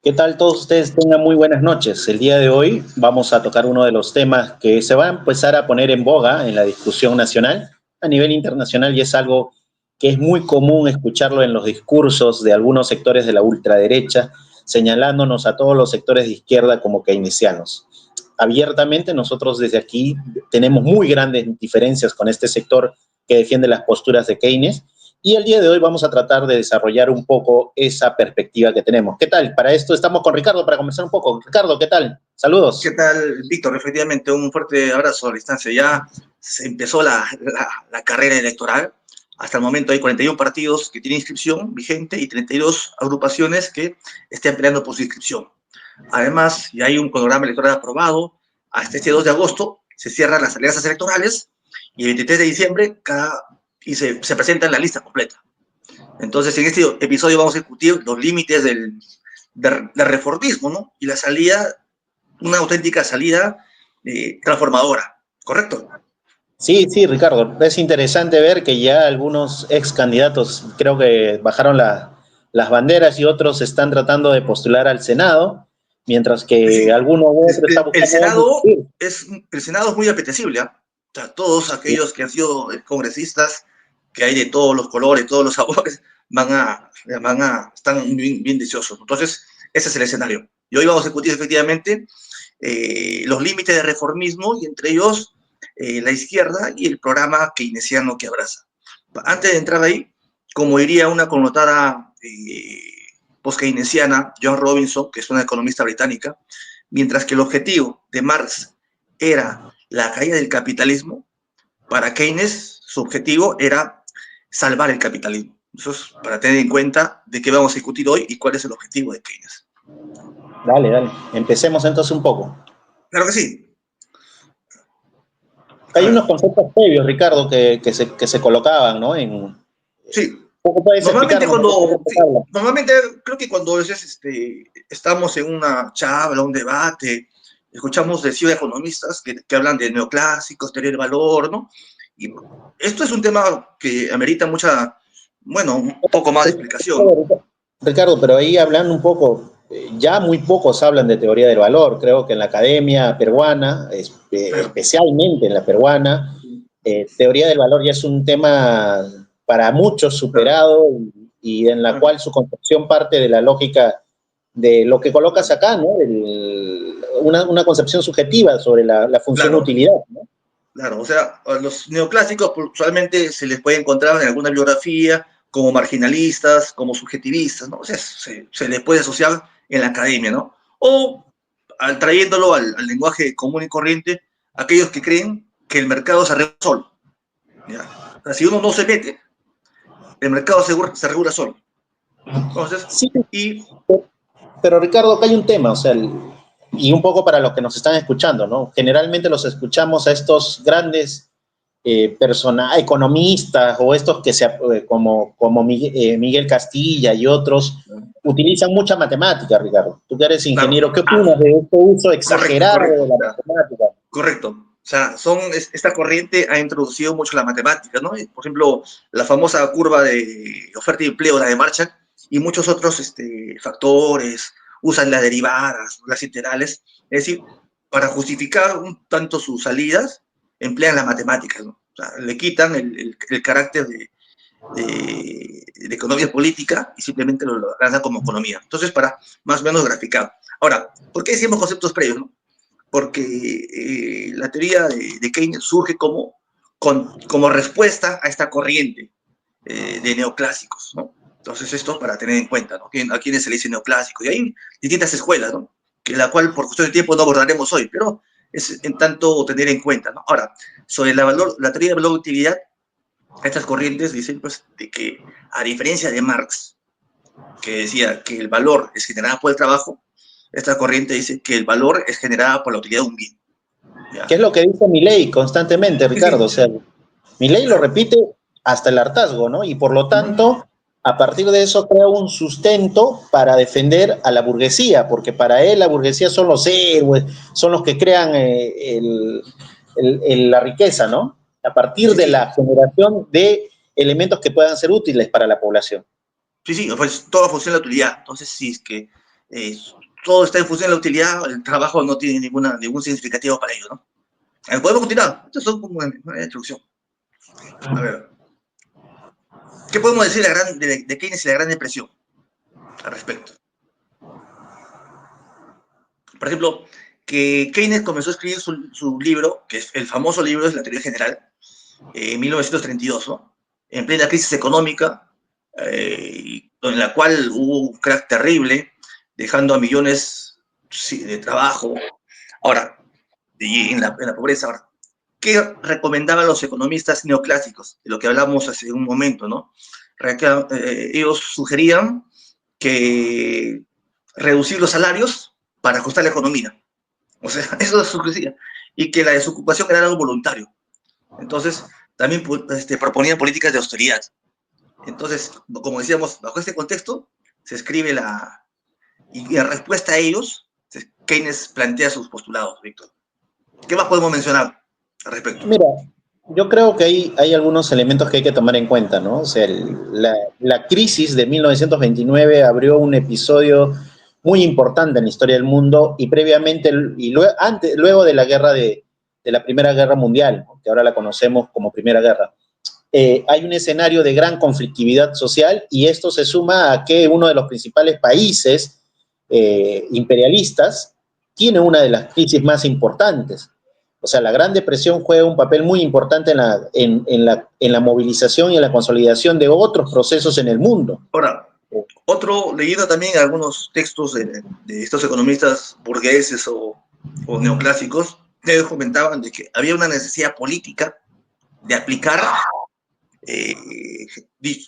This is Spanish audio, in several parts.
¿Qué tal todos ustedes? Tengan muy buenas noches. El día de hoy vamos a tocar uno de los temas que se va a empezar a poner en boga en la discusión nacional a nivel internacional y es algo que es muy común escucharlo en los discursos de algunos sectores de la ultraderecha, señalándonos a todos los sectores de izquierda como keynesianos. Abiertamente nosotros desde aquí tenemos muy grandes diferencias con este sector que defiende las posturas de Keynes y el día de hoy vamos a tratar de desarrollar un poco esa perspectiva que tenemos. ¿Qué tal? Para esto estamos con Ricardo para conversar un poco. Ricardo, ¿qué tal? ¿Qué Saludos. tal, Víctor? Efectivamente, un fuerte abrazo a la distancia. Ya se empezó la carrera electoral. Hasta el momento hay 41 partidos que tienen inscripción vigente y 32 agrupaciones que están peleando por su inscripción. Además, ya hay un programa electoral aprobado. Hasta este 2 de agosto se cierran las alianzas electorales y el 23 de diciembre se presenta en la lista completa. Entonces, en este episodio vamos a discutir los límites del reformismo, ¿no? Y la salida, una auténtica salida transformadora, ¿correcto? Sí, sí, Ricardo. Es interesante ver que ya algunos ex candidatos creo que bajaron las banderas y otros están tratando de postular al Senado, mientras que Sí, alguno u otro está el buscando dónde Senado ir. el Senado es muy apetecible, ¿eh? O sea, todos aquellos que han sido congresistas, que hay de todos los colores, todos los sabores, están bien deseosos. Entonces, ese es el escenario. Y hoy vamos a discutir efectivamente los límites de reformismo y entre ellos la izquierda y el programa keynesiano que abraza. Antes de entrar ahí, como diría una connotada post-keynesiana, Joan Robinson, que es una economista británica, mientras que el objetivo de Marx era la caída del capitalismo, para Keynes su objetivo era salvar el capitalismo. Eso es para tener en cuenta de qué vamos a discutir hoy y cuál es el objetivo de Keynes. Dale, dale. Empecemos entonces un poco. Claro que sí. A Hay ver, unos conceptos previos, Ricardo, que se colocaban, ¿no? sí. ¿Cómo puedes Normalmente explicarnos de qué se habla? normalmente creo que cuando estamos en una charla, un debate, escuchamos decir economistas que hablan de neoclásicos, teoría del valor, ¿no? Y esto es un tema que amerita un poco más de explicación, ¿no? Ricardo, pero ahí hablando un poco, ya muy pocos hablan de teoría del valor. Creo que en la academia peruana, Claro. especialmente en la peruana, teoría del valor ya es un tema para muchos Claro. superado y en la cual su concepción parte de la lógica de lo que colocas acá, ¿no? Una concepción subjetiva sobre la función Claro. utilidad, ¿no? Claro, o sea, a los neoclásicos usualmente se les puede encontrar en alguna biografía como marginalistas, como subjetivistas, ¿no? O sea, se les puede asociar en la academia, ¿no? O trayéndolo al lenguaje común y corriente, aquellos que creen que el mercado se regula solo, ¿ya? O sea, si uno no se mete, el mercado se regula solo. Entonces, Sí, y pero Ricardo, acá hay un tema, o sea, y un poco para los que nos están escuchando, ¿no? Generalmente los escuchamos a estos grandes economistas o estos que como Miguel Castilla y otros, utilizan mucha matemática, Ricardo. Tú que eres claro, ingeniero, ¿qué opinas de este uso correcto, exagerado correcto. de la matemática? Correcto. O sea, esta corriente ha introducido mucho la matemática, ¿no? Por ejemplo, la famosa curva de oferta y empleo, la de Marshall, y muchos otros factores, usan las derivadas, las integrales. Es decir, para justificar un tanto sus salidas, emplean las matemáticas, ¿no? O sea, le quitan el carácter de economía política y simplemente lo lanzan como economía. Entonces, para más o menos graficar. Ahora, ¿por qué decimos conceptos previos, no? Porque la teoría de Keynes surge como respuesta a esta corriente de neoclásicos, ¿no? Entonces esto para tener en cuenta, ¿no? A quienes se le dice neoclásico. Y hay distintas escuelas, ¿no? Que la cual por cuestión de tiempo no abordaremos hoy, pero es en tanto tener en cuenta, ¿no? Ahora, sobre la teoría de valor de utilidad, estas corrientes dicen pues de que a diferencia de Marx, que decía que el valor es generado por el trabajo, esta corriente dice que el valor es generado por la utilidad de un bien. ¿Qué ¿Ya? es lo que dice Milei constantemente, Sí, Ricardo? sí, O sea, Milei lo repite hasta el hartazgo, ¿no? Y por lo tanto, a partir de eso crea un sustento para defender a la burguesía, porque para él la burguesía son los héroes, son los que crean la riqueza, ¿no? A partir sí, de sí, la generación de elementos que puedan ser útiles para la población. sí, sí, pues todo funciona en la utilidad. Entonces, si es que eh, todo está en función de la utilidad, el trabajo no tiene ningún significativo para ello, ¿no? Podemos continuar. Esto es como una introducción. A ver, ¿qué podemos decir de Keynes y la Gran Depresión al respecto? Por ejemplo, que Keynes comenzó a escribir su libro, que es el famoso libro de la teoría general, en 1932, ¿no? En plena crisis económica, en la cual hubo un crack terrible, dejando a millones de trabajo. Ahora, en la pobreza. Ahora, ¿qué recomendaban los economistas neoclásicos? De lo que hablamos hace un momento, ¿no? Ellos sugerían que reducir los salarios para ajustar la economía. O sea, eso es sugería. Y que la desocupación era algo voluntario. Entonces, también proponían políticas de austeridad. Entonces, como decíamos, bajo este contexto, se escribe y en respuesta a ellos, Keynes plantea sus postulados, Víctor. ¿Qué más podemos mencionar al respecto? Mira, yo creo que hay algunos elementos que hay que tomar en cuenta, ¿no? O sea, la crisis de 1929 abrió un episodio muy importante en la historia del mundo y previamente, luego de la guerra de la Primera Guerra Mundial, ¿no? Que ahora la conocemos como Primera Guerra, hay un escenario de gran conflictividad social y esto se suma a que uno de los principales países imperialistas tiene una de las crisis más importantes. O sea, la Gran Depresión juega un papel muy importante en la movilización y en la consolidación de otros procesos en el mundo. Ahora, leyendo también algunos textos de estos economistas burgueses o neoclásicos, ellos comentaban de que había una necesidad política de aplicar,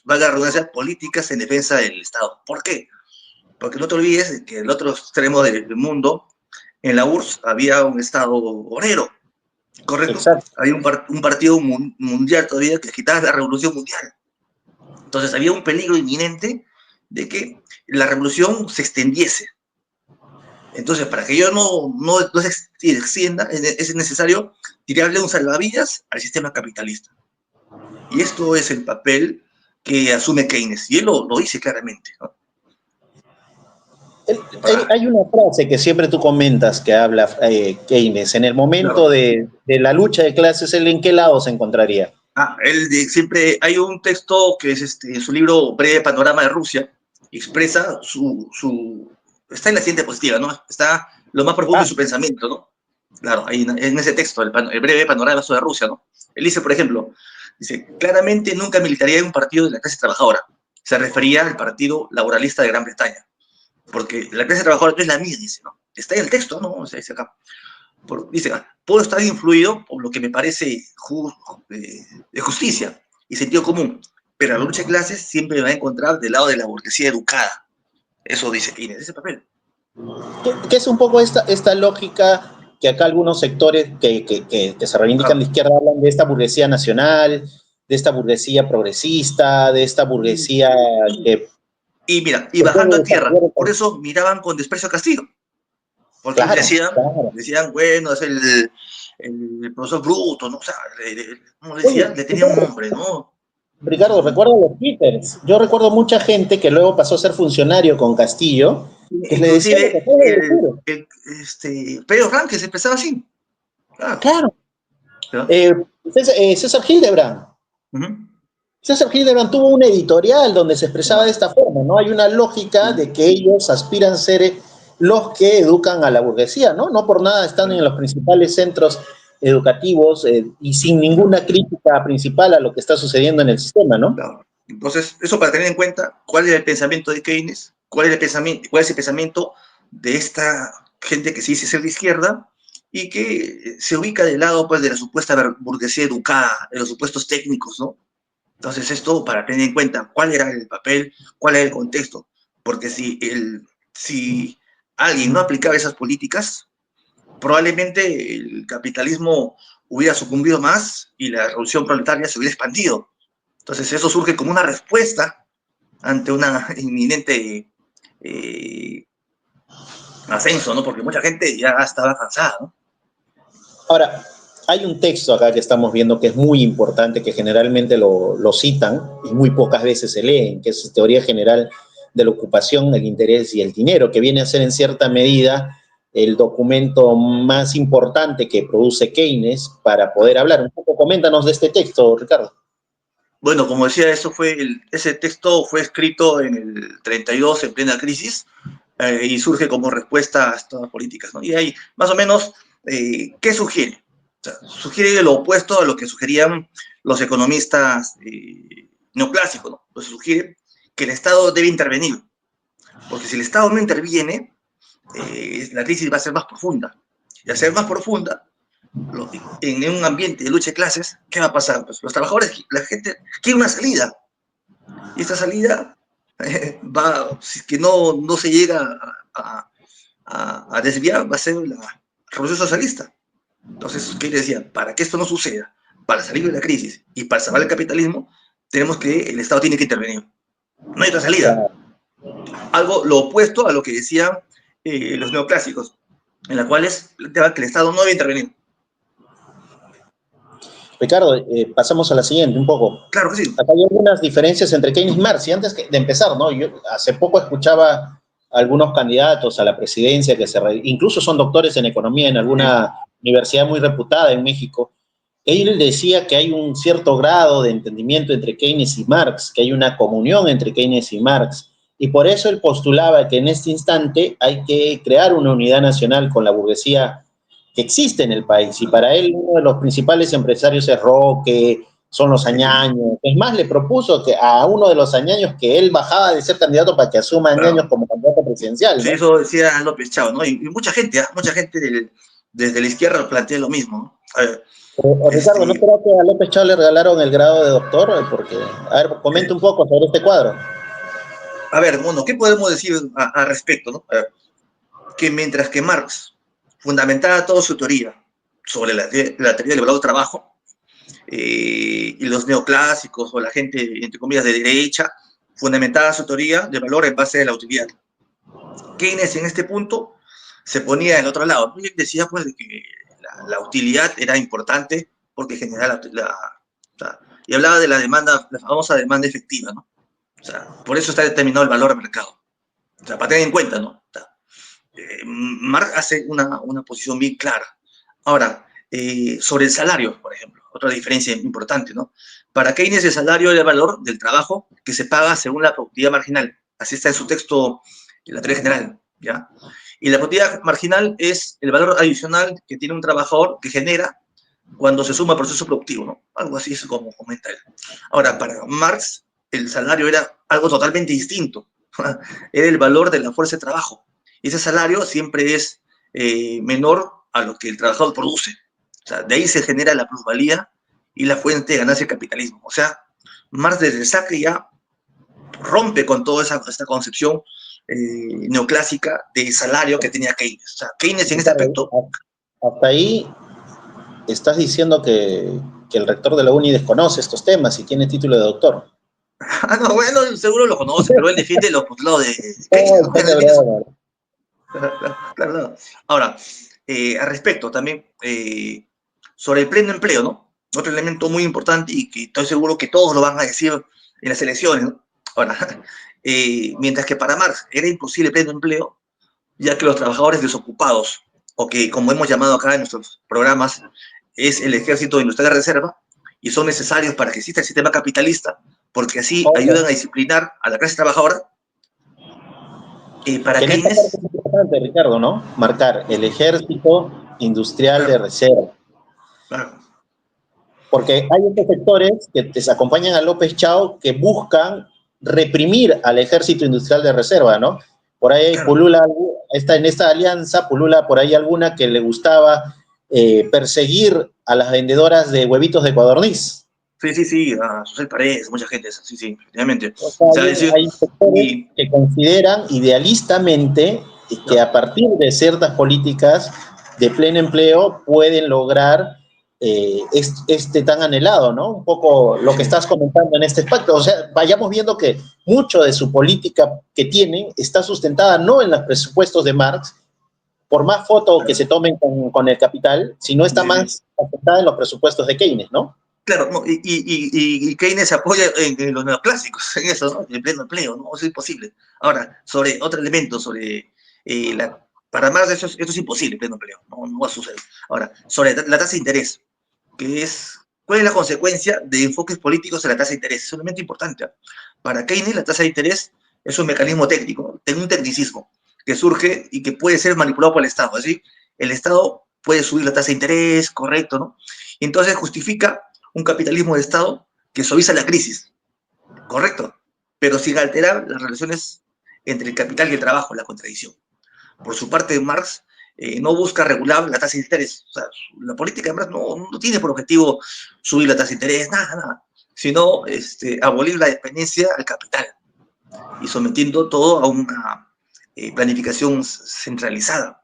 valga la redundancia, políticas en defensa del Estado. ¿Por qué? Porque no te olvides de que en el otro extremo del mundo, en la URSS, había un Estado obrero, ¿correcto? Exacto. Había un partido mundial todavía que agitaba la revolución mundial. Entonces había un peligro inminente de que la revolución se extendiese. Entonces, para que ello no se extienda, es necesario tirarle un salvavidas al sistema capitalista. Y esto es el papel que asume Keynes. Y él lo dice claramente, ¿no? Hay una frase que siempre tú comentas que habla Keynes. En el momento Claro. de la lucha de clases, ¿él en qué lado se encontraría? Siempre hay un texto que es su libro Breve Panorama de Rusia, expresa está en la siguiente positiva, ¿no? Está lo más profundo Ah, de su pensamiento, ¿no? Claro, ahí en ese texto, el breve panorama de Rusia, ¿no? Él dice, por ejemplo, dice, claramente nunca militaría en un partido de la clase trabajadora. Se refería al Partido Laboralista de Gran Bretaña, porque la clase trabajadora no es la mía, dice, ¿no? Está en el texto, ¿no? O sea, dice acá. Dice, puedo estar influido por lo que me parece de justicia y sentido común, pero la lucha de clases siempre me va a encontrar del lado de la burguesía educada. Eso dice Keynes, ese papel. ¿qué es un poco esta lógica que acá algunos sectores que se reivindican de Claro. izquierda hablan de esta burguesía nacional, de esta burguesía progresista, de esta burguesía que, Y mira, y que bajando puede a tierra, desarrollar. por eso miraban con desprecio a Castillo, porque Claro, claro. decían, bueno, es el profesor bruto, ¿no? O sea, ¿cómo le decían? Oye, Le tenían un nombre, ¿no? Ricardo, recuerdo los Peters. Yo recuerdo mucha gente que luego pasó a ser funcionario con Castillo, que le decía lo que Inclusive acabo de decir. Pedro Franques empezaba así, claro. Claro. ¿No? Eh, César Hildebrand. Uh -huh. César Hildebrand tuvo una editorial donde se expresaba de Claro. esta forma, ¿no? Hay una lógica de que ellos aspiran a ser los que educan a la burguesía, ¿no? No por nada están en los principales centros educativos y sin ninguna crítica principal a lo que está sucediendo en el sistema, ¿no? Claro. Entonces, eso para tener en cuenta cuál es el pensamiento de Keynes, cuál es el pensamiento de esta gente que se dice ser de izquierda y que se ubica del lado pues, de la supuesta burguesía educada, de los supuestos técnicos, ¿no? Entonces, esto para tener en cuenta cuál era el papel, cuál era el contexto, porque si alguien no aplicaba esas políticas, probablemente el capitalismo hubiera sucumbido más y la revolución proletaria se hubiera expandido. Entonces eso surge como una respuesta ante una inminente ascenso, ¿no? Porque mucha gente ya estaba cansada, ¿no? Ahora, hay un texto acá que estamos viendo que es muy importante, que generalmente lo citan y muy pocas veces se leen, que es Teoría General de la Ocupación, el Interés y el Dinero, que viene a ser en cierta medida el documento más importante que produce Keynes para poder hablar. Un poco, coméntanos de este texto, Ricardo. Bueno, como decía, ese texto fue escrito en el 32, en plena crisis, y surge como respuesta a estas políticas, ¿no? Y ahí, más o menos, ¿qué sugiere? O sea, sugiere lo opuesto a lo que sugerían los economistas neoclásicos, ¿no? Entonces sugiere que el Estado debe intervenir, porque si el Estado no interviene, la crisis va a ser más profunda. Y al ser más profunda, en un ambiente de lucha de clases, ¿qué va a pasar? Pues los trabajadores, la gente quiere una salida, y esta salida si es que no se llega a desviar, va a ser la revolución socialista. Entonces, ¿qué decía? Para que esto no suceda, para salir de la crisis y para salvar el capitalismo, tenemos que el Estado tiene que intervenir. No hay otra salida. Algo lo opuesto a lo que decían los neoclásicos, en la cual planteaba que el Estado no debe intervenir. Ricardo, pasamos a la siguiente un poco. Claro que sí. Acá hay algunas diferencias entre Keynes y Marx. Y antes de empezar, ¿no? Yo hace poco escuchaba algunos candidatos a la presidencia que incluso son doctores en economía en alguna universidad muy reputada en México. Él decía que hay un cierto grado de entendimiento entre Keynes y Marx, que hay una comunión entre Keynes y Marx. Y por eso él postulaba que en este instante hay que crear una unidad nacional con la burguesía que existe en el país. Y para él uno de los principales empresarios es Roque, son los Añaños. Es más, le propuso que a uno de los Añaños que él bajaba de ser candidato para que asuma Añaños como candidato presidencial, sí, ¿no? eso decía López Chao, ¿no? Y mucha gente desde la izquierda plantea lo mismo, ¿no? A ver, Ricardo, ¿no creo que a López Chao le regalaron el grado de doctor? Porque, a ver, comente un poco sobre este cuadro. a ver, bueno, ¿qué podemos decir al respecto, no? A ver, que mientras que Marx fundamentaba toda su teoría sobre la teoría del valor del trabajo, y los neoclásicos o la gente, entre comillas, de derecha, fundamentaba su teoría de valor en base a la utilidad. Keynes en este punto se ponía del otro lado. Él decía pues que la utilidad era importante porque generaba o sea, y hablaba de la demanda, la famosa demanda efectiva, ¿no? O sea, por eso está determinado el valor del mercado. O sea, para tener en cuenta, ¿no? O sea, Marx hace una posición bien clara. Ahora, sobre el salario, por ejemplo, otra diferencia importante, ¿no? Para Keynes el salario es el valor del trabajo que se paga según la productividad marginal. Así está en su texto, en la teoría general, ¿ya? Y la productividad marginal es el valor adicional que tiene un trabajador que genera cuando se suma al proceso productivo, ¿no? Algo así es como comenta él. Ahora, para Marx, el salario era algo totalmente distinto. Era el valor de la fuerza de trabajo. Y ese salario siempre es menor a lo que el trabajador produce. O sea, de ahí se genera la plusvalía y la fuente de ganancia del capitalismo. O sea, Marx desde el saque ya rompe con toda esta concepción neoclásica de salario que tenía Keynes. O sea, Keynes en este aspecto... Hasta ahí estás diciendo que el rector de la UNI desconoce estos temas y tiene título de doctor. Ah, no, bueno, seguro lo conoce, pero él defiende los postulados de Keynes, ¿no? Claro. Ahora, al respecto también, sobre el pleno empleo, ¿no? Otro elemento muy importante y que estoy seguro que todos lo van a decir en las elecciones, ¿no? Ahora, mientras que para Marx era imposible el pleno empleo, ya que los trabajadores desocupados, o que como hemos llamado acá en nuestros programas, es el ejército industrial de reserva, y son necesarios para que exista el sistema capitalista, porque así ayudan a disciplinar a la clase trabajadora. Para en esta parte Keynes... es importante, Ricardo, ¿no? Marcar el ejército industrial de reserva. Claro. Porque hay estos sectores que te acompañan a López Chao que buscan reprimir al ejército industrial de reserva, ¿no? Por ahí pulula, en esta alianza pulula por ahí alguna que le gustaba perseguir a las vendedoras de huevitos de codorniz. Sí, a Susel Paredes, mucha gente, sí, efectivamente. O sea, hay sectores que consideran idealistamente que a partir de ciertas políticas de pleno empleo pueden lograr este tan anhelado, ¿no? Un poco lo que estás comentando en este pacto. O sea, vayamos viendo que mucho de su política que tienen está sustentada no en los presupuestos de Marx, por más fotos que se tomen con el capital, sino está más sustentada en los presupuestos de Keynes, ¿no? Claro, no, y Keynes se apoya en los neoclásicos, en eso, ¿no? En pleno empleo, ¿no? Eso es imposible. Ahora, sobre otro elemento, sobre para Marx esto es imposible, pleno empleo, no va a suceder. Ahora, sobre la tasa de interés, que es, ¿cuál es la consecuencia de enfoques políticos en la tasa de interés? Es un elemento importante. Para Keynes, la tasa de interés es un mecanismo técnico, un tecnicismo, que surge y que puede ser manipulado por el Estado. Es decir, el Estado puede subir la tasa de interés, correcto, ¿no? Y entonces justifica un capitalismo de Estado que suaviza la crisis, correcto, pero sin alterar las relaciones entre el capital y el trabajo, la contradicción. Por su parte, Marx no busca regular la tasa de interés. O sea, la política de Marx no tiene por objetivo subir la tasa de interés, nada, sino abolir la dependencia al capital y sometiendo todo a una planificación centralizada.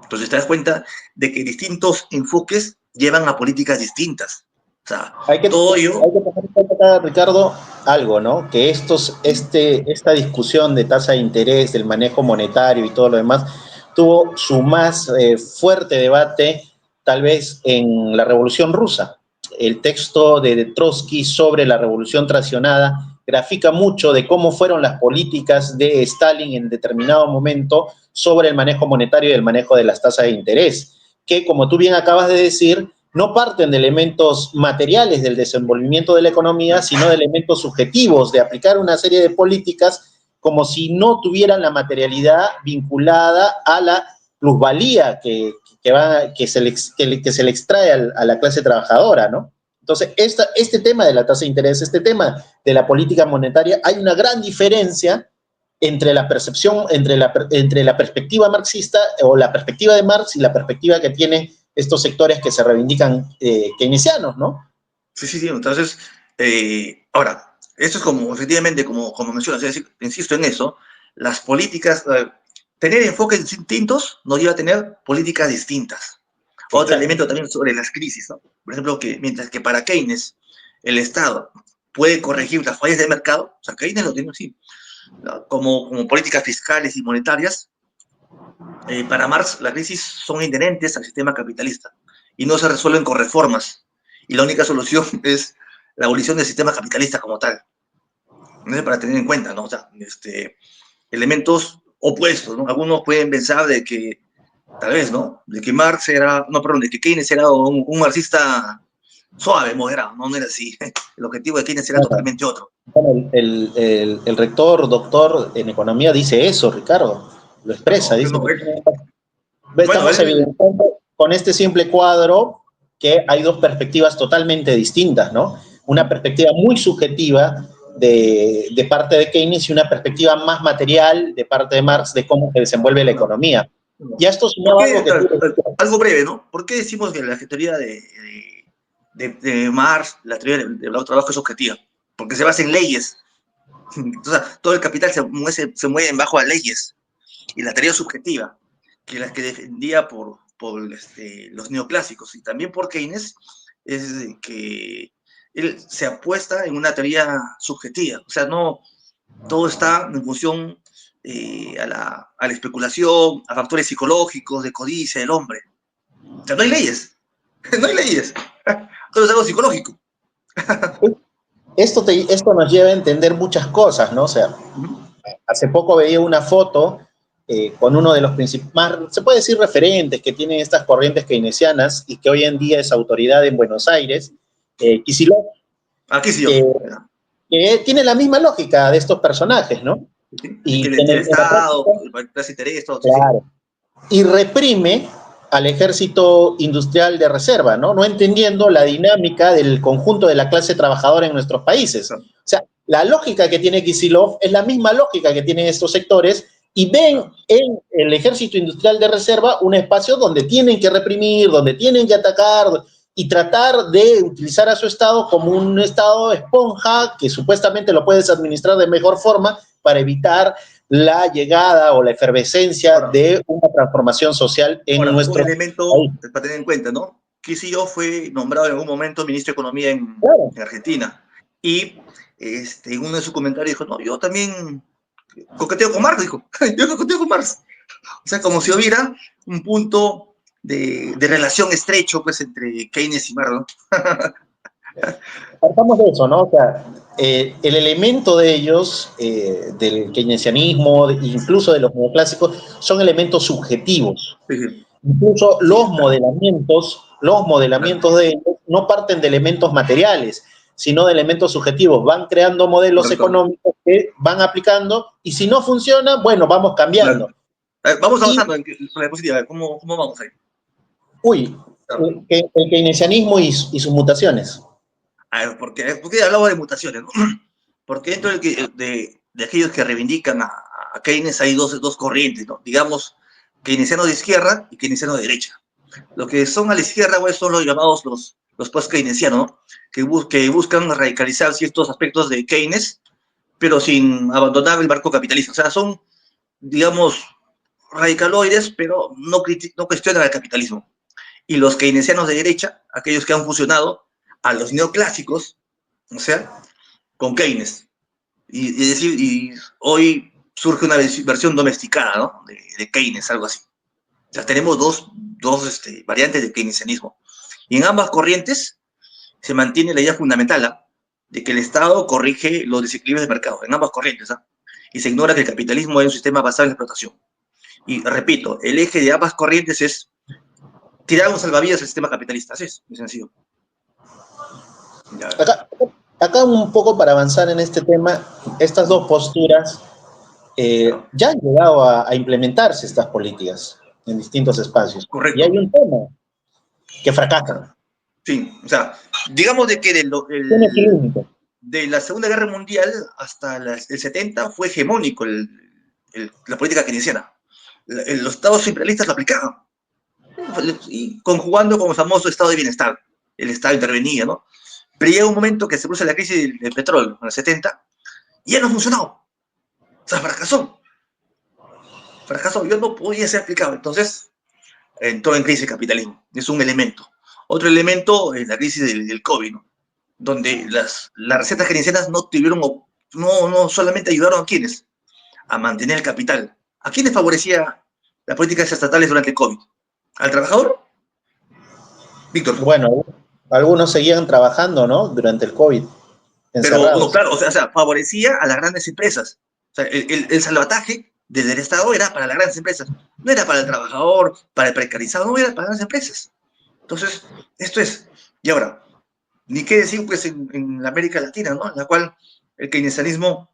Entonces te das cuenta de que distintos enfoques llevan a políticas distintas. O sea, todo ello... Hay que tener en cuenta, Ricardo, algo, ¿no? Que esta discusión de tasa de interés, del manejo monetario y todo lo demás, tuvo su más fuerte debate tal vez en la Revolución Rusa. El texto de Trotsky sobre la revolución traicionada grafica mucho de cómo fueron las políticas de Stalin en determinado momento sobre el manejo monetario y el manejo de las tasas de interés, que como tú bien acabas de decir, no parten de elementos materiales del desenvolvimiento de la economía, sino de elementos subjetivos, de aplicar una serie de políticas como si no tuvieran la materialidad vinculada a la plusvalía que se le extrae a la clase trabajadora, ¿no? Entonces, este tema de la tasa de interés, este tema de la política monetaria, hay una gran diferencia entre la percepción, entre la perspectiva marxista o la perspectiva de Marx y la perspectiva que tienen estos sectores que se reivindican keynesianos, ¿no? Sí. Entonces, ahora, esto es como, efectivamente, como mencionas, es decir, insisto en eso, las políticas, tener enfoques distintos nos lleva a tener políticas distintas. Otro elemento también sobre las crisis, ¿no? Por ejemplo, que mientras que para Keynes el Estado puede corregir las fallas del mercado, o sea, Keynes lo tiene así, ¿no? como políticas fiscales y monetarias, para Marx las crisis son inherentes al sistema capitalista y no se resuelven con reformas. Y la única solución es la abolición del sistema capitalista como tal. ¿No? Para tener en cuenta, ¿no? O sea, elementos opuestos, ¿no? Algunos pueden pensar de que, tal vez, ¿no? De que Marx era, no, perdón, de que Keynes era un marxista suave, moderado, no era así. El objetivo de Keynes era totalmente otro. Bueno, el rector, doctor en economía dice eso, Ricardo, lo expresa, No, dice no, que estamos evidenciando con este simple cuadro que hay dos perspectivas totalmente distintas, ¿no? Una perspectiva muy subjetiva de parte de Keynes y una perspectiva más material de parte de Marx de cómo se desenvuelve la economía. Y esto es algo que algo breve, ¿no? ¿Por qué decimos que la teoría de Marx, la teoría del trabajo es objetiva? Porque se basa en leyes. O sea, todo el capital se mueve bajo las leyes. Y la teoría subjetiva, que la que defendía por los neoclásicos y también por Keynes, es que él se apuesta en una teoría subjetiva. O sea, no todo está en función a la especulación, a factores psicológicos, de codicia del hombre. O sea, no hay leyes. No hay leyes. Todo es algo psicológico. esto nos lleva a entender muchas cosas, ¿no? O sea, hace poco veía una foto con uno de los principales, se puede decir referentes que tienen estas corrientes keynesianas y que hoy en día es autoridad en Buenos Aires, Kicillof, Aquí sí yo. que tiene la misma lógica de estos personajes, ¿no? Y que el Estado, el clase interés, todo. Claro. Y reprime al ejército industrial de reserva, ¿no? No entendiendo la dinámica del conjunto de la clase trabajadora en nuestros países. O sea, la lógica que tiene Kicillof es la misma lógica que tienen estos sectores y ven en el ejército industrial de reserva un espacio donde tienen que reprimir, donde tienen que atacar y tratar de utilizar a su Estado como un Estado esponja que supuestamente lo puedes administrar de mejor forma para evitar la llegada o la efervescencia Ahora, de una transformación social en ahora, un nuestro elemento país. para tener en cuenta, ¿no? Kicillof fue nombrado en algún momento ministro de Economía Claro. en Argentina. Y en uno de sus comentarios dijo, no, yo también coqueteo con Marx, dijo. Yo coqueteo con Marx. O sea, como si hubiera un punto de relación estrecho, pues, entre Keynes y Marx, ¿no? Partamos de eso, ¿no? O sea, el elemento de ellos, del keynesianismo, incluso de los neoclásicos, son elementos subjetivos. Sí, sí, Incluso sí, claro, los claro, modelamientos de ellos no parten de elementos materiales, sino de elementos subjetivos. Van creando modelos correcto, económicos que van aplicando y si no funciona, bueno, vamos claro. cambiando. A ver, vamos Y, avanzando en la diapositiva, a ver, ¿cómo vamos ahí? uy, Claro. el keynesianismo y sus mutaciones. A ver, ¿por qué hablaba de mutaciones, no? Porque dentro de aquellos que reivindican a Keynes hay dos corrientes, ¿no? Digamos, keynesianos de izquierda y keynesianos de derecha. Los que son a la izquierda, pues, son los llamados los post-keynesianos, ¿no? Que buscan radicalizar ciertos aspectos de Keynes, pero sin abandonar el marco capitalista. O sea, son, digamos, radicaloides, pero no cuestionan el capitalismo. Y los keynesianos de derecha, aquellos que han fusionado a los neoclásicos, o sea, con Keynes. Y decir, y hoy surge una versión domesticada, ¿no? De Keynes, algo así. O sea, tenemos dos variantes de keynesianismo. Y en ambas corrientes se mantiene la idea fundamental, ¿ah? De que el Estado corrige los desequilibrios de mercado, en ambas corrientes, ¿ah? Y se ignora que el capitalismo es un sistema basado en la explotación. Y repito, el eje de ambas corrientes es tirar un salvavidas al sistema capitalista, así es, muy sencillo. Ya. Acá, acá un poco para avanzar en este tema, estas dos posturas Claro. ya han llegado a implementarse estas políticas en distintos espacios. Y hay Correcto. un tema que fracasan. Claro. Sí, o sea, digamos de que Tiene su límite. de la Segunda Guerra Mundial hasta el 70 fue hegemónico la política keynesiana. Los estados imperialistas lo aplicaban, y conjugando con el famoso estado de bienestar. El Estado intervenía, ¿no? Pero llega un momento que se produce la crisis del petróleo, en el 70, y ya no funcionó. O sea, fracasó. Fracasó, yo no podía ser aplicado. Entonces, entró en crisis el capitalismo. Es un elemento. Otro elemento es la crisis del COVID, ¿no? Donde las recetas keynesianas no tuvieron, no solamente ayudaron a quienes, a mantener el capital. ¿A quiénes favorecía las políticas estatales durante el COVID? ¿Al trabajador? Víctor. Bueno, algunos seguían trabajando, ¿no? Durante el COVID, Pero, no, encerrados. claro, o sea, favorecía a las grandes empresas. O sea, el salvataje desde el Estado era para las grandes empresas. No era para el trabajador, para el precarizado, no era para las empresas. Entonces, esto es. Y ahora, ni qué decir, pues, en la América Latina, ¿no? En la cual el keynesianismo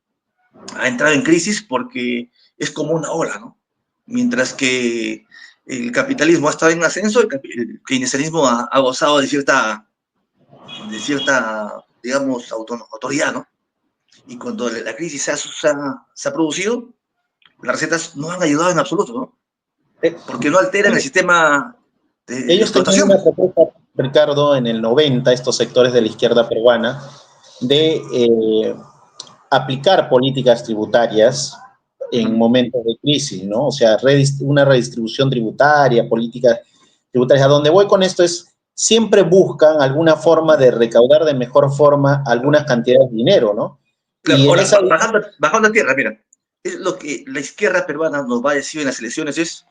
ha entrado en crisis porque es como una ola, ¿no? Mientras que el capitalismo ha estado en ascenso, el keynesianismo ha gozado de cierta, digamos, autoridad, ¿no? Y cuando la crisis se ha producido, las recetas no han ayudado en absoluto, ¿no? Eh, Porque no alteran el sistema de Ellos tenían explotación. una propuesta, Ricardo, en el 90, estos sectores de la izquierda peruana, de aplicar políticas tributarias en momentos de crisis, ¿no? O sea, una redistribución tributaria, políticas tributarias. A donde voy con esto es, siempre buscan alguna forma de recaudar de mejor forma algunas cantidades de dinero, ¿no? Claro, Y en ahora, esa... bajando a tierra, mira, es lo que la izquierda peruana nos va a decir en las elecciones, es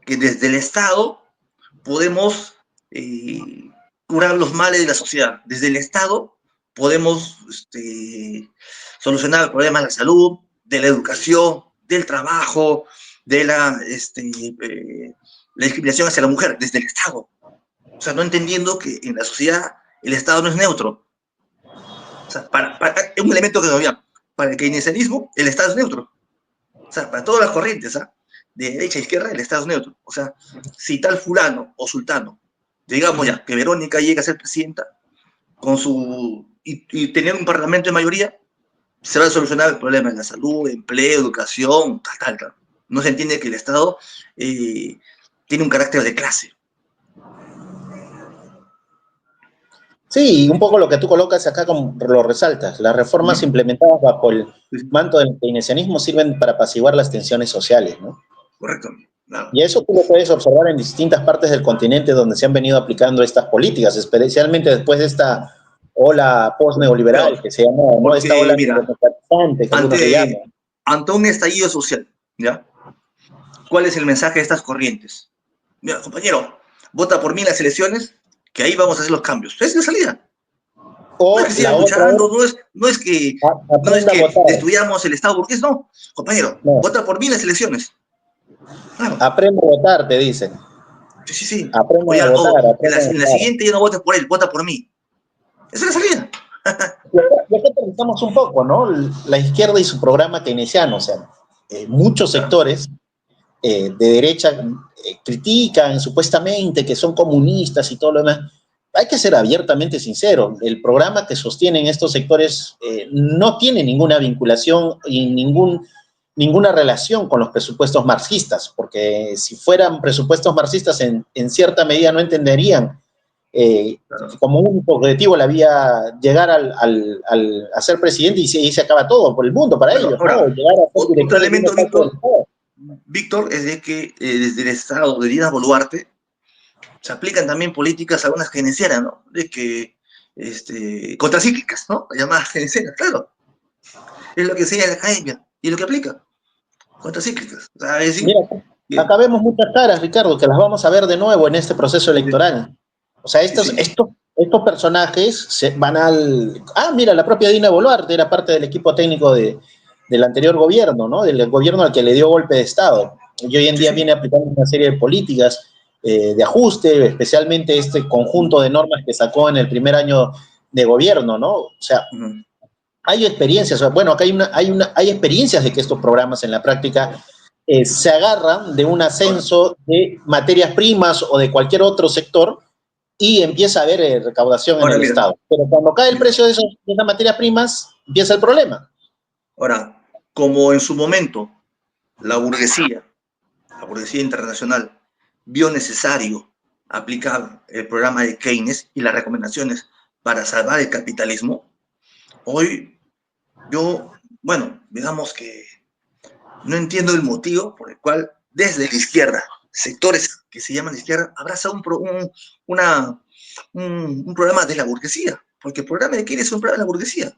que desde el Estado podemos curar los males de la sociedad. Desde el Estado podemos solucionar problemas de la salud, de la educación, del trabajo, de la discriminación hacia la mujer, desde el Estado. O sea, no entendiendo que en la sociedad el Estado no es neutro. O sea, es un elemento que nos llama. Para el keynesianismo, el Estado es neutro. O sea, para todas las corrientes, ¿ah? De derecha a izquierda, el Estado es neutro. O sea, si tal fulano o sultano, digamos ya, que Verónica llegue a ser presidenta, y tener un parlamento de mayoría, se va a solucionar el problema de la salud, empleo, educación, tal. No se entiende que el Estado tiene un carácter de clase. Sí, y un poco lo que tú colocas acá como lo resaltas. Las reformas Ujú. implementadas bajo el Sí, sí, manto del keynesianismo sirven para apaciguar las tensiones sociales, ¿no? correcto. Claro. Y eso tú lo puedes observar en distintas partes del continente donde se han venido aplicando estas políticas, especialmente después de esta ola post-neoliberal Peor, que se llama, ¿no? Esta porque ola mira, democratizante que algunos le ante, llaman. ante un estallido social, ¿ya? ¿Cuál es el mensaje de estas corrientes? Mira, compañero, vota por mí en las elecciones, que ahí vamos a hacer los cambios. Esa es la salida. No es O que la sigan otra luchando, es, no es aprenda a que votar. destruyamos el Estado burgués, no. Compañero, No, vota por mí en las elecciones. Claro, aprenda a votar, te dicen. sí, sí, sí. Aprendan a O votar, aprendan a en la votar. siguiente ya no votes por él, vota por mí. Esa es la salida. Y acá pensamos un poco, ¿no? La izquierda y su programa keynesiano, o sea, muchos Claro. sectores de derecha critican supuestamente que son comunistas y todo lo demás. Hay que ser abiertamente sincero, el programa que sostienen estos sectores no tiene ninguna vinculación y ninguna relación con los presupuestos marxistas, porque si fueran presupuestos marxistas en cierta medida no entenderían Claro. como único objetivo la vía llegar a ser presidente y se acaba todo por el mundo para Bueno, ellos, ¿no? ahora, Llegar a ser otro directores de una elemento, parte del Víctor, Estado. Víctor, es de que desde el Estado de Dina Boluarte se aplican también políticas algunas keynesianas, ¿no? De que, contracíclicas, ¿no? Llamadas keynesianas, claro. Es lo que enseña la academia y es lo que aplica. Contracíclicas. O sea, es decir, Mira, que, acá vemos muchas caras, Ricardo, que las vamos a ver de nuevo en este proceso electoral. O sea, sí, sí. estos personajes se van al... Ah, mira, la propia Dina Boluarte era parte del equipo técnico del anterior gobierno, ¿no? Del gobierno al que le dio golpe de Estado. Y hoy en Sí, día sí. viene aplicando una serie de políticas de ajuste, especialmente este conjunto de normas que sacó en el primer año de gobierno, ¿no? O sea, Uh-huh. hay experiencias, bueno, acá hay experiencias de que estos programas en la práctica se agarran de un Ahora, ascenso de materias primas o de cualquier otro sector y empieza a haber recaudación en ahora, el mira, Estado. Pero cuando cae el mira. precio de esas materias primas, empieza el problema. Ahora, como en su momento la burguesía, la burguesía internacional, vio necesario aplicar el programa de Keynes y las recomendaciones para salvar el capitalismo, hoy yo, bueno, digamos que no entiendo el motivo por el cual desde la izquierda, sectores que se llaman de izquierda, abraza un programa de la burguesía, porque el programa de Keynes es un programa de la burguesía.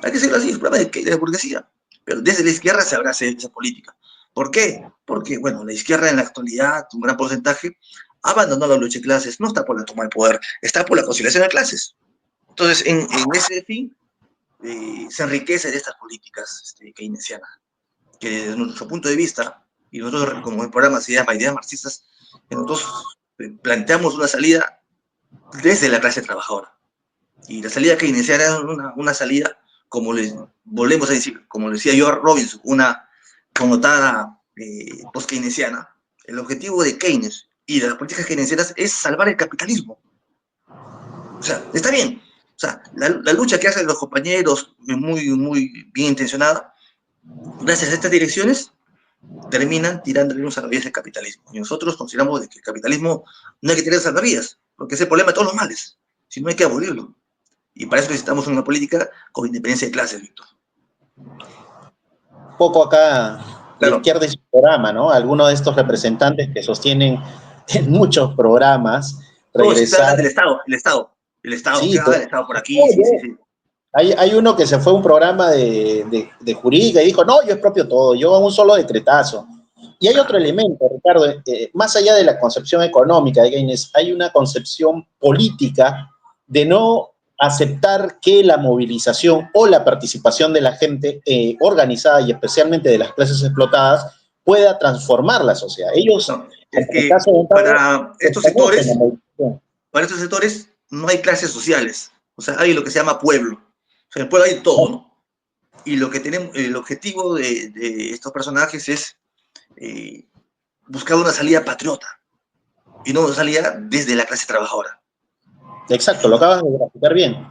Hay que decirlo así, es un programa de la burguesía. Pero desde la izquierda se abraza esa política. ¿Por qué? Porque, bueno, la izquierda en la actualidad, un gran porcentaje, abandonó la lucha de clases, no está por la toma del poder, está por la conciliación de clases. Entonces, en ese fin, se enriquece de estas políticas keynesianas, que desde nuestro punto de vista, y nosotros como el programa se llama Ideas Marxistas, que nosotros planteamos una salida desde la clase trabajadora. Y la salida keynesiana es una salida, como les volvemos a decir, como decía George Robinson, una connotada post-keynesiana. El objetivo de Keynes y de las políticas keynesianas es salvar el capitalismo. O sea, está bien. O sea, la lucha que hacen los compañeros, muy bien intencionada, gracias a estas direcciones, terminan tirándole unos salvavidas al capitalismo. Y nosotros consideramos que el capitalismo no hay que tirar salvavidas, porque es el problema de todos los males, sino hay que abolirlo. Y para eso necesitamos una política con independencia de clases, Víctor. Poco acá la Claro, izquierda y su programa, ¿no? Algunos de estos representantes que sostienen en muchos programas todos te regresar, hablan del Estado, el Estado, ¿qué sí, haga el Estado por aquí? Sí, sí, sí. hay uno que se fue a un programa de jurídica y dijo, no, yo expropio todo, yo hago un solo decretazo. Y hay otro Claro. elemento, Ricardo, más allá de la concepción económica de Keynes, hay una concepción política de no aceptar que la movilización o la participación de la gente organizada y especialmente de las clases explotadas pueda transformar la sociedad. Ellos, No, es como en el que caso de Montalvo, desconocen la movilización. para estos sectores no hay clases sociales. O sea, hay lo que se llama pueblo. O sea, en el pueblo hay todo, ¿no? Y lo que tenemos, el objetivo de estos personajes es eh, buscar una salida patriota y no una salida desde la clase trabajadora. Exacto, lo acabas de graficar bien.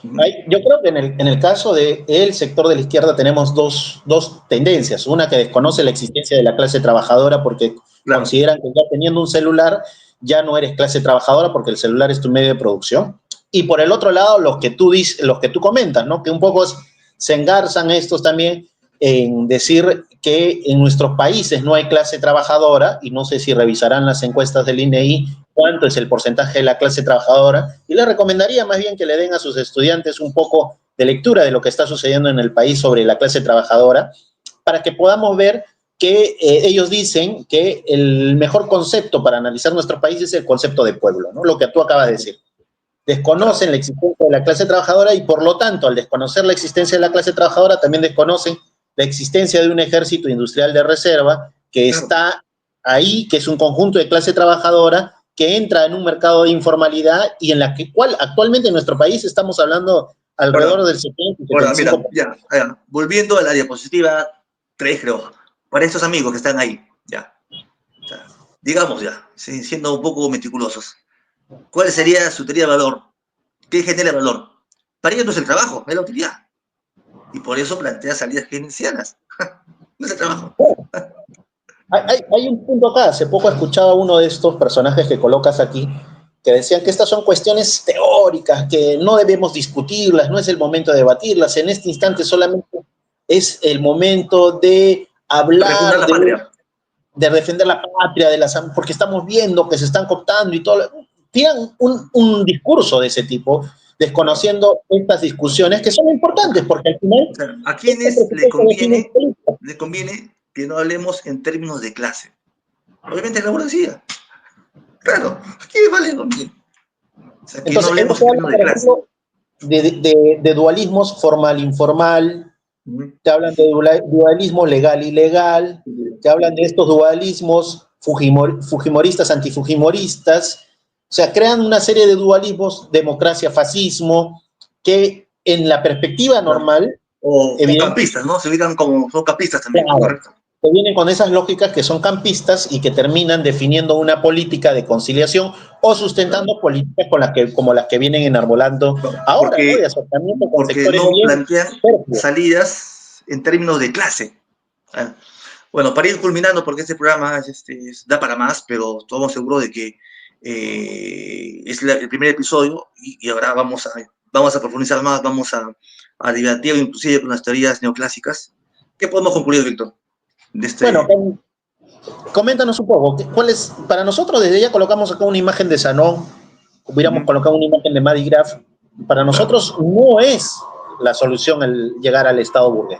Uh-huh. Yo creo que en el caso del sector de la izquierda tenemos dos tendencias. Una que desconoce la existencia de la clase trabajadora porque Claro, consideran que ya teniendo un celular ya no eres clase trabajadora porque el celular es tu medio de producción. y por el otro lado los que tú comentas, ¿no? Que un poco se engarzan estos también en decir que en nuestros países no hay clase trabajadora, y no sé si revisarán las encuestas del INEI cuánto es el porcentaje de la clase trabajadora, y les recomendaría más bien que le den a sus estudiantes un poco de lectura de lo que está sucediendo en el país sobre la clase trabajadora, para que podamos ver que ellos dicen que el mejor concepto para analizar nuestro país es el concepto de pueblo, ¿no? Lo que tú acabas de decir. Desconocen la existencia de la clase trabajadora y por lo tanto, al desconocer la existencia de la clase trabajadora, también desconocen la existencia de un ejército industrial de reserva que está ahí, que es un conjunto de clase trabajadora que entra en un mercado de informalidad y en la cual actualmente en nuestro país estamos hablando alrededor del 70 Ahora, mira, 75%. ya, volviendo a la diapositiva 3, creo, para estos amigos que están ahí, ya, o sea, digamos ya, siendo un poco meticulosos, ¿cuál sería su teoría de valor? ¿Qué genera valor? Para ellos no es el trabajo, es la utilidad. Y por eso plantea salidas keynesianas. No es el trabajo. Hay un punto acá, hace poco escuchaba uno de estos personajes que colocas aquí, que decían que estas son cuestiones teóricas, que no debemos discutirlas, no es el momento de debatirlas, en este instante solamente es el momento de Refundar hablar, la patria. de defender la patria, porque estamos viendo que se están cooptando y todo. Tiran un discurso de ese tipo, desconociendo estas discusiones que son importantes, porque al final... O sea, ¿a quienes le conviene que no hablemos en términos de clase? Obviamente la burguesía. Claro, ¿a quiénes vale conviene? O sea, que no Entonces, hablemos se en habla, términos de por clase. ejemplo, de dualismos formal-informal, te hablan de dualismo legal-ilegal, te hablan de estos dualismos fujimoristas, antifujimoristas, o sea, crean una serie de dualismos, democracia-fascismo, que en la perspectiva normal, O evidentemente, campistas, ¿no? Se ubican como, son campistas también, claro, correcto. que vienen con esas lógicas que son campistas y que terminan definiendo una política de conciliación o sustentando políticas como las que vienen enarbolando ahora, ¿no? De acercamiento con Porque sectores no bien plantean fértiles. salidas en términos de clase. Ah, bueno, para ir culminando, porque este programa da para más, pero estamos seguros de que es el primer episodio y ahora vamos a profundizar más, vamos a debatir inclusive con las teorías neoclásicas. ¿Qué podemos concluir, Víctor? De Bueno, este, coméntanos un poco, ¿cuál es, para nosotros desde ya colocamos acá una imagen de Sanón, hubiéramos colocado una imagen de Maddie Graf, para claro, nosotros no es la solución el llegar al Estado burgués.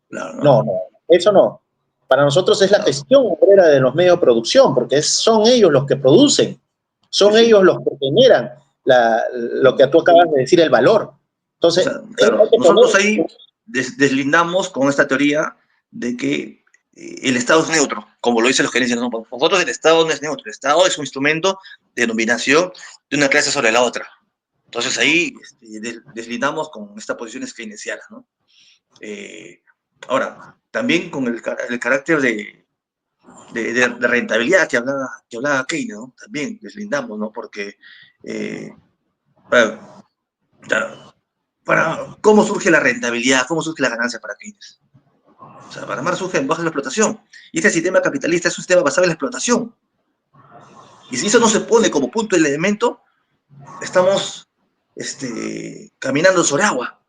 claro, ¿no? No, no, eso no. Para nosotros es la Claro, gestión obrera de los medios de producción, porque son ellos los que producen, sí, son sí. ellos los que generan lo que tú acabas de decir, el valor. O Entonces, sea, hay claro, que nosotros poner... ahí deslindamos con esta teoría de que el Estado es neutro, como lo dicen los keynesianos. No, para nosotros el Estado no es neutro, el Estado es un instrumento de dominación de una clase sobre la otra. Entonces ahí deslindamos con esta posición keynesiana, ¿no? Ahora, también con el carácter de rentabilidad que hablaba Keynes, ¿no? También deslindamos, ¿no? Porque, para, ¿cómo surge la rentabilidad? ¿Cómo surge la ganancia para Keynes? O sea, para Marx surge bajo la explotación. Y este sistema capitalista es un sistema basado en la explotación. Y si eso no se pone como punto de elemento, estamos caminando sobre agua.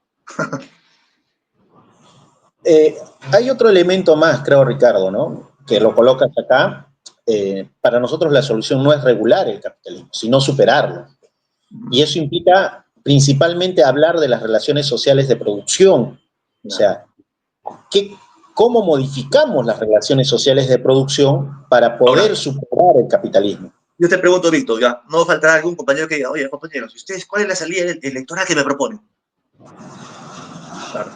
Hay otro elemento más, creo, Ricardo, ¿no? Que lo colocas acá. Para nosotros la solución no es regular el capitalismo, sino superarlo. Y eso implica principalmente hablar de las relaciones sociales de producción. O sea, ¿cómo modificamos las relaciones sociales de producción para poder Ahora, superar el capitalismo? yo te pregunto, Víctor, ya, no faltará algún compañero que diga, oye, compañeros, ¿ustedes cuál es la salida electoral que me proponen? Claro,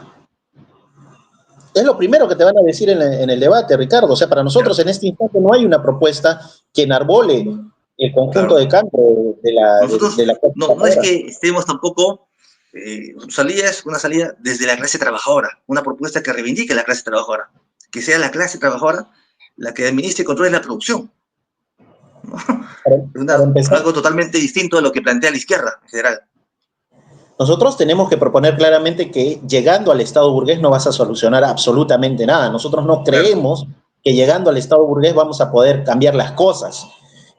Es lo primero que te van a decir en el debate, Ricardo. O sea, para nosotros ya, en este instante no hay una propuesta que enarbole el conjunto claro. de campo Nosotros de la clase no es trabajadora. que estemos tampoco, su salida es una salida desde la clase trabajadora, una propuesta que reivindique la clase trabajadora, que sea la clase trabajadora la que administre y controle la producción. ¿No? Para empezar, Algo totalmente distinto a lo que plantea la izquierda en general. nosotros tenemos que proponer claramente que llegando al Estado burgués no vas a solucionar absolutamente nada. Nosotros no Claro. creemos que llegando al Estado burgués vamos a poder cambiar las cosas.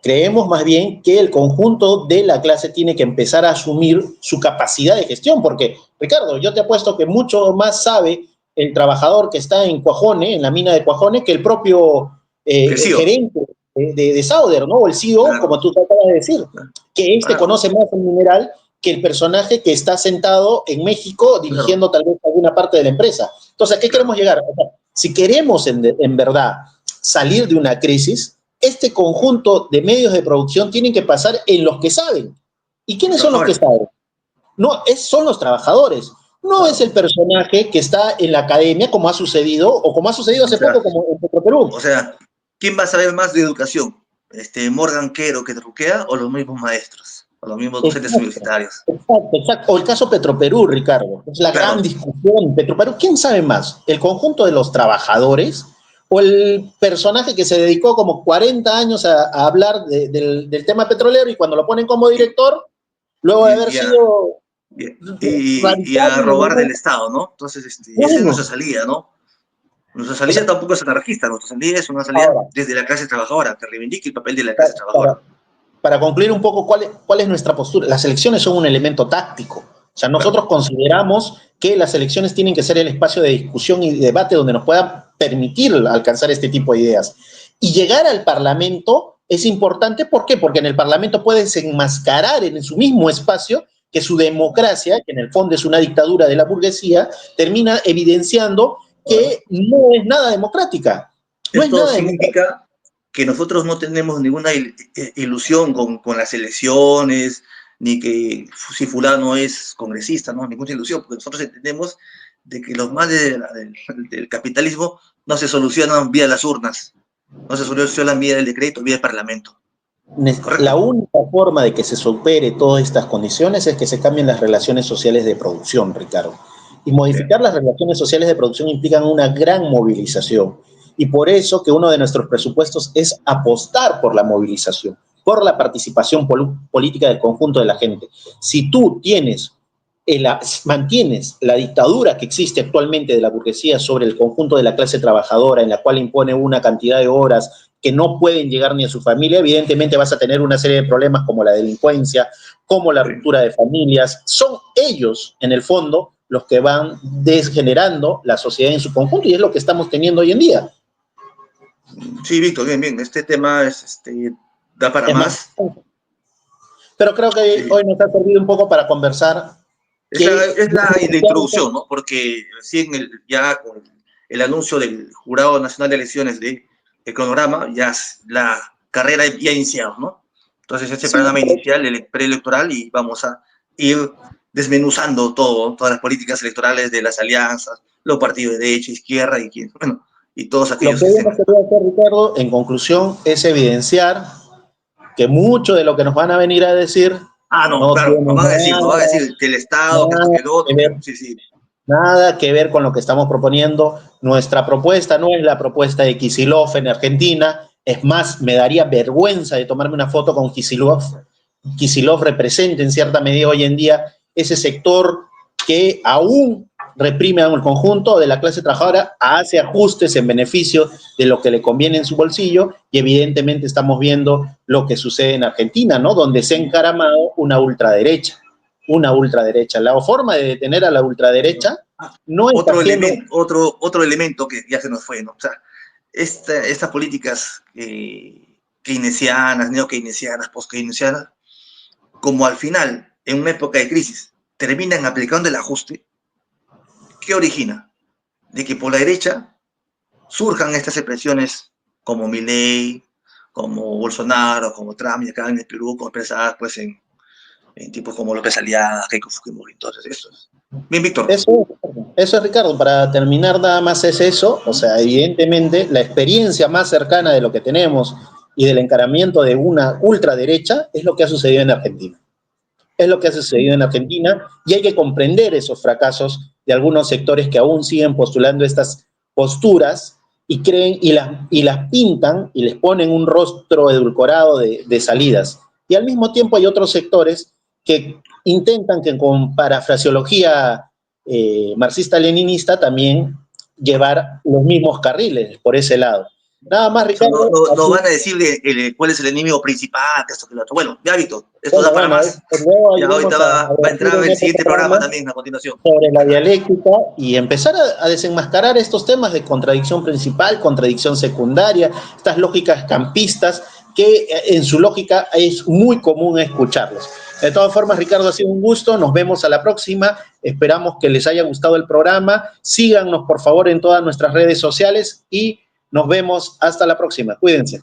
Creemos más bien que el conjunto de la clase tiene que empezar a asumir su capacidad de gestión, porque, Ricardo, yo te apuesto que mucho más sabe el trabajador que está en Cuajone, en la mina de Cuajone, que el propio gerente de Sauder, ¿no? O el CEO, claro, como tú acabas de decir, que este conoce más el mineral que el personaje que está sentado en México dirigiendo tal vez alguna parte de la empresa. Entonces, ¿a qué queremos llegar? O sea, si queremos en verdad salir de una crisis, este conjunto de medios de producción tienen que pasar en los que saben. ¿Y quiénes son los que saben? No, son los trabajadores. No es el personaje que está en la academia, como ha sucedido, o como ha sucedido hace poco, como en Petroperú. O sea, ¿quién va a saber más de educación? ¿Morgan Quero que truquea o los mismos maestros? O los mismos docentes universitarios. Exacto. O el caso Petroperú, Ricardo. Es la gran discusión. Petroperú, ¿quién sabe más? ¿El conjunto de los trabajadores o el personaje que se dedicó como 40 años a hablar del tema petrolero y cuando lo ponen como director, luego de haber sido... Y a robar del Estado, ¿no? Entonces, esa es nuestra salida, ¿no? Nuestra salida tampoco es anarquista, nuestra salida es una salida desde la clase trabajadora, que reivindique el papel de la clase trabajadora. Para concluir un poco, ¿cuál es nuestra postura? Las elecciones son un elemento táctico. O sea, nosotros consideramos que las elecciones tienen que ser el espacio de discusión y debate donde nos puedan permitir alcanzar este tipo de ideas. Y llegar al Parlamento es importante, ¿por qué? Porque en el Parlamento puedes enmascarar en su mismo espacio que su democracia, que en el fondo es una dictadura de la burguesía, termina evidenciando que no es nada democrática. Esto significa que nosotros no tenemos ninguna ilusión con las elecciones, ni que si fulano es congresista, no, ninguna ilusión, porque nosotros entendemos de que los males del capitalismo no se solucionan vía las urnas, no se solucionan vía el decreto, vía el parlamento. ¿Correcto? La única forma de que se supere todas estas condiciones es que se cambien las relaciones sociales de producción, Ricardo. Y modificar las relaciones sociales de producción implican una gran movilización. Y por eso que uno de nuestros presupuestos es apostar por la movilización, por la participación política del conjunto de la gente. Si tú mantienes la dictadura que existe actualmente de la burguesía sobre el conjunto de la clase trabajadora, en la cual impone una cantidad de horas que no pueden llegar ni a su familia, evidentemente vas a tener una serie de problemas como la delincuencia, como la ruptura de familias. Son ellos, en el fondo, los que van desgenerando la sociedad en su conjunto y es lo que estamos teniendo hoy en día. Sí, Víctor, bien. Este tema da para más. Pero creo que hoy nos ha servido un poco para conversar. Es la introducción, ¿no? Porque recién ya con el anuncio del Jurado Nacional de Elecciones de el cronograma, ya la carrera ya ha iniciado, ¿no? Entonces, este programa inicial, el preelectoral, y vamos a ir desmenuzando todas las políticas electorales de las alianzas, los partidos de derecha, izquierda y todos aquellos que hemos querido hacer, Ricardo, en conclusión, es evidenciar que mucho de lo que nos van a venir a decir no van a decir que el Estado, que el otro, nada que ver con lo que estamos proponiendo. Nuestra propuesta no es la propuesta de Kicillof en Argentina. Es más, me daría vergüenza de tomarme una foto con Kicillof. Kicillof representa en cierta medida hoy en día ese sector que aún reprime al conjunto de la clase trabajadora, hace ajustes en beneficio de lo que le conviene en su bolsillo y evidentemente estamos viendo lo que sucede en Argentina, ¿no? Donde se ha encaramado una ultraderecha. La forma de detener a la ultraderecha no es otro elemento que ya se nos fue, ¿no? O sea, estas políticas keynesianas, neo-keynesianas, post-keynesianas, como al final, en una época de crisis, terminan aplicando el ajuste, ¿qué origina? De que por la derecha surjan estas expresiones como Milei, como Bolsonaro, como Trump, y acá en el Perú, expresadas pues en tipos como López Aliaga, Keiko Fujimori, entonces eso es. Bien, Víctor. Eso es, Ricardo, para terminar nada más es eso, o sea, evidentemente la experiencia más cercana de lo que tenemos y del encaramiento de una ultraderecha es lo que ha sucedido en Argentina. Es lo que ha sucedido en Argentina y hay que comprender esos fracasos de algunos sectores que aún siguen postulando estas posturas y creen y las pintan y les ponen un rostro edulcorado de salidas. Y al mismo tiempo hay otros sectores que intentan que con parafraseología marxista-leninista también llevar los mismos carriles por ese lado. Nada más, O sea, Ricardo. no van a decir cuál es el enemigo principal, que esto, que lo otro. Bueno, ya, Víctor, esto da para Bueno, más. luego Ya ahorita iremos a va a debatir entrar en el otro siguiente programa programa también a continuación. sobre la dialéctica y empezar a desenmascarar estos temas de contradicción principal, contradicción secundaria, estas lógicas campistas que en su lógica es muy común escucharlos. De todas formas, Ricardo, ha sido un gusto, nos vemos a la próxima, esperamos que les haya gustado el programa, síganos por favor en todas nuestras redes sociales y nos vemos hasta la próxima, cuídense.